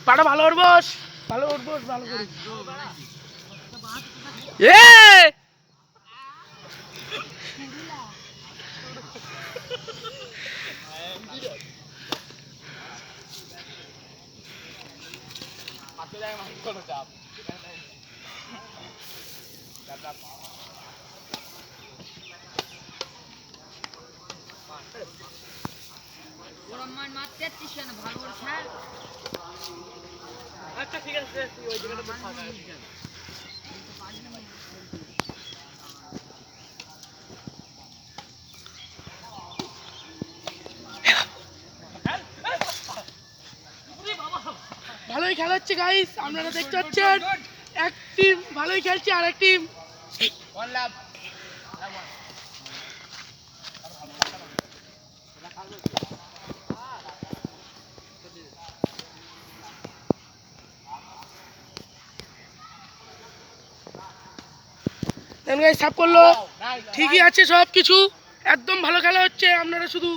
পাটা ভালো উঠবস, ভালো উঠবস, ভালো করে আচ্ছা ঠিক আছে ওই জায়গাটা ফাঁকা আছে। ভালোই খেলা হচ্ছে গাইস, আপনারা দেখতে পাচ্ছেন এক টিম ভালোই খেলছে আর এক টিম সাফ করলো। ঠিকই আছে সব কিছু, একদম ভালো খেলা হচ্ছে। আপনারা শুধু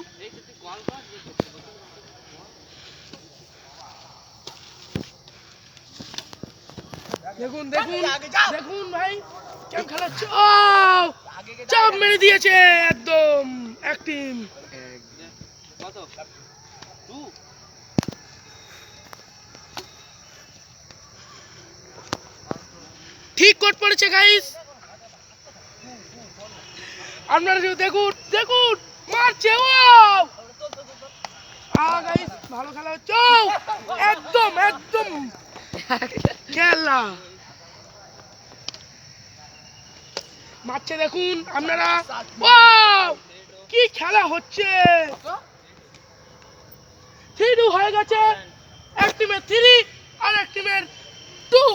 দেখুন দেখুন দেখুন ভাই কেমন খেলা হচ্ছে। ও চাপ মেরে দিয়েছে একদম এক টিম। ঠিক কোট পড়েছে গাইস, আপনারা দেখুন দেখুন মারছে। ও গাইস ভালো খেলা হচ্ছে, একদম একদম খেলা মারছে দেখুন আপনারা। কি খেলা হচ্ছে, 3-2 হয়ে গেছে। এক টিমের 3 আর এক টিমের 2।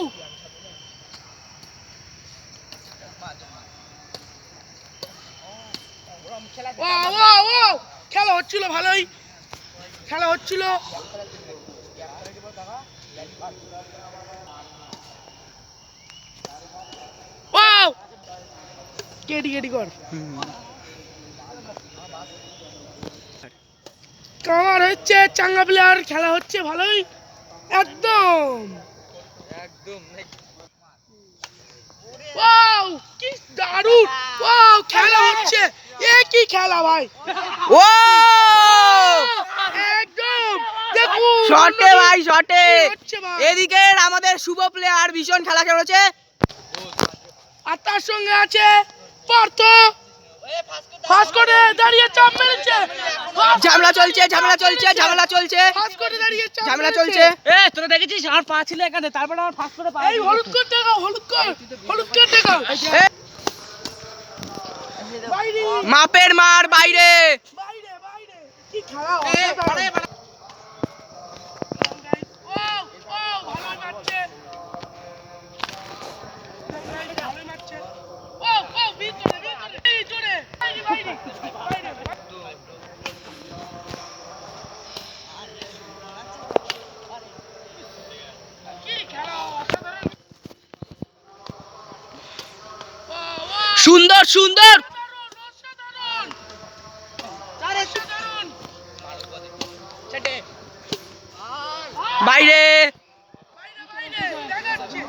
খেলা হচ্ছিল, ভালোই খেলা হচ্ছিল। কেডি কেডি কর কামার হচ্ছে চাঙ্গা প্লেয়ার, খেলা হচ্ছে ভালোই একদম একদম। কি দারুণ খেলা হচ্ছে, এ কি খেলা ভাই। একদম দেখুন শটে ভাই শটে, এদিকে আমাদের শুভ প্লেয়ার ভীষণ খেলা খেলেছে। আর তার সঙ্গে আছে পার্থ, ফাস্ট করে দাঁড়িয়ে চাপ মেরেছে। ঝামেলা চলছে ঝামেলা চলছে ঝামেলা চলছে ফাস্ট করে দাঁড়িয়ে চাপ ঝামেলা চলছে। তোরা দেখেছিস আমার পা ছিল এখানে, তারপরে আমার ফাস্ট করে পা। এই হলুদ কর দেখাও, হলুদ কর দেখাও। বাইরে মাপের মার বাইরে। বাইরে বাইরে কি খেলা ভালো মারছে, ভালো মারছে। ভিতরে ভিতরে জোরে বাইরে বাইরে বাইরে। কি খেলা অসাধারণ, সুন্দর সুন্দর অসাধারণ অসাধারণ। বাইরে। বাইরে বাইরে দেখাচ্ছে।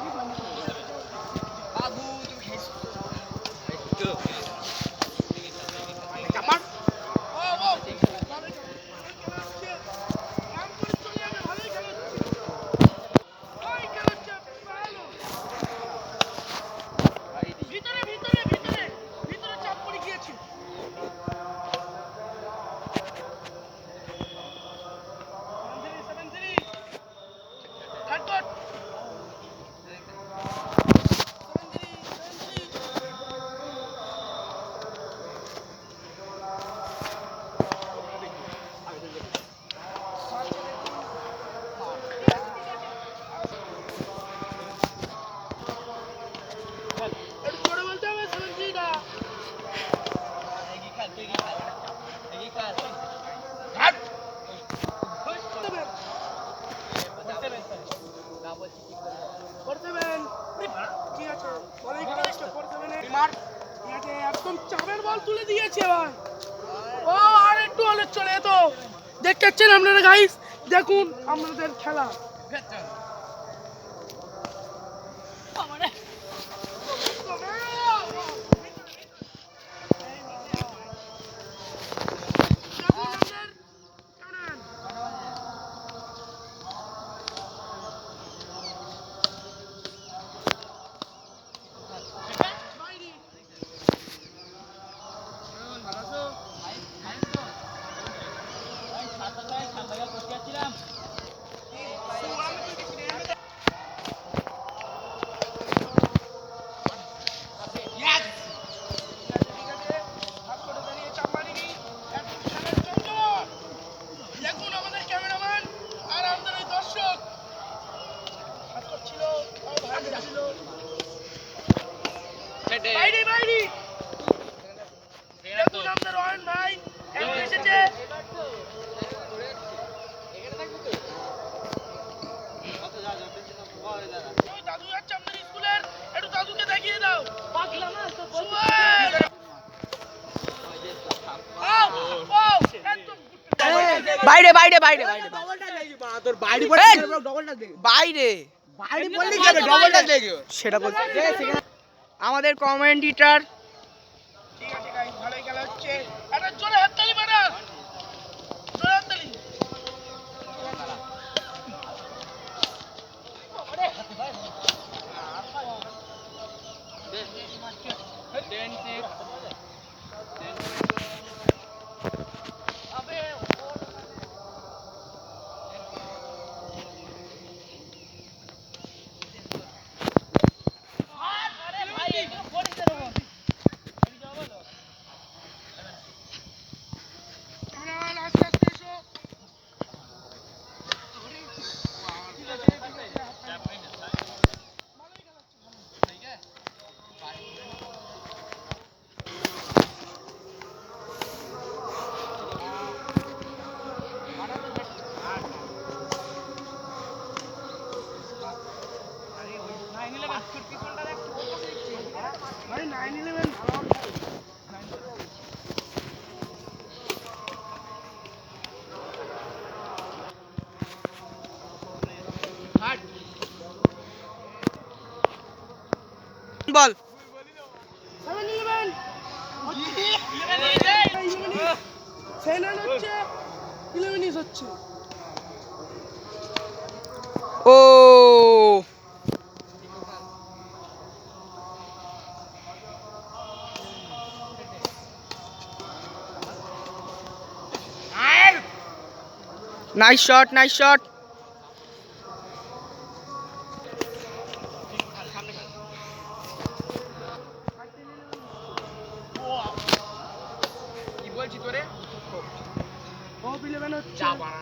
ভিতরে ভিতরে ভিতরে ভিতরে চাপ পড়ে গিয়েছে। একদম চাপের বল তুলে দিয়েছে। ও আর একটু হলে চলে তো দেখতে পাচ্ছেন আপনারা গাইস, দেখুন আমাদের খেলা। দেখুন আমাদের ক্যামেরাম্যান আর আমাদের এই দর্শক হাত করছিল, বাইরে বাইরে। দেখুন আমাদের রয়ন ভাই এসেছে। দাদু যাচ্ছে আমাদের স্কুলের, একটু দাদুকে দেখিয়ে দাও। বাইরে বাইরে বাইরে বাইরে তোর বাইরে বাইরে ডবলটা দেখো সেটা বলতে আমাদের কমেন্টেটর ঠিক আছে গাইস, ভালোই খেলা হচ্ছে। একটা জোরে হাততালি মারা, জোরে হাততালি। ক্যামেরাম্যান আস্তে আস্তে এসো। ভাই 911 ভালো বল 711 সেনান হচ্ছে 11 হচ্ছে। ও নাইস শট নাইস শট কি বলছি তোরে ও 11 হচ্ছে। যা বাড়া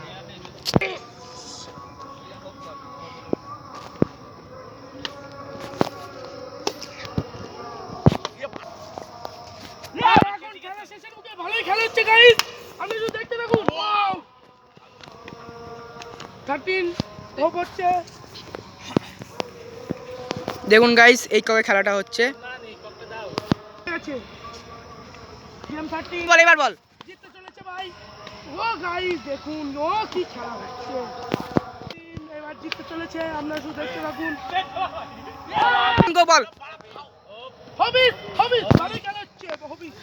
এখন খেলা শেষের মুখে ভালোই খেলা হচ্ছে গাইস, আপনি শুধু দেখতে থাকুন। 13 হোপ হচ্ছে। দেখুন গাইস এই কবে খেলাটা হচ্ছে ঠিক আছে, গেম 13 বল এবার বল জিততে চলেছে ভাই। ও গাইস দেখুন ও কি খেলা হচ্ছে, এবার জিততে চলেছে, আপনারা শুধু দেখতে থাকুন। বল হবিস হবিস ভালোই খেলা হচ্ছে। হবিস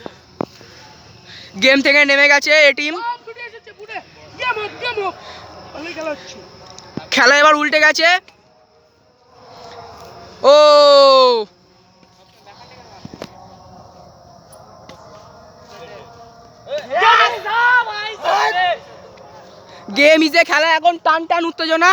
গেম থেকে নেমে গেছে এই টিম সব ছুটে এসেছে পুরো। গেম হোক ভালোই খেলা হচ্ছে। খেলা এবার উল্টে গেছে ও গেম ইজে খেলা এখন টান টান উত্তেজনা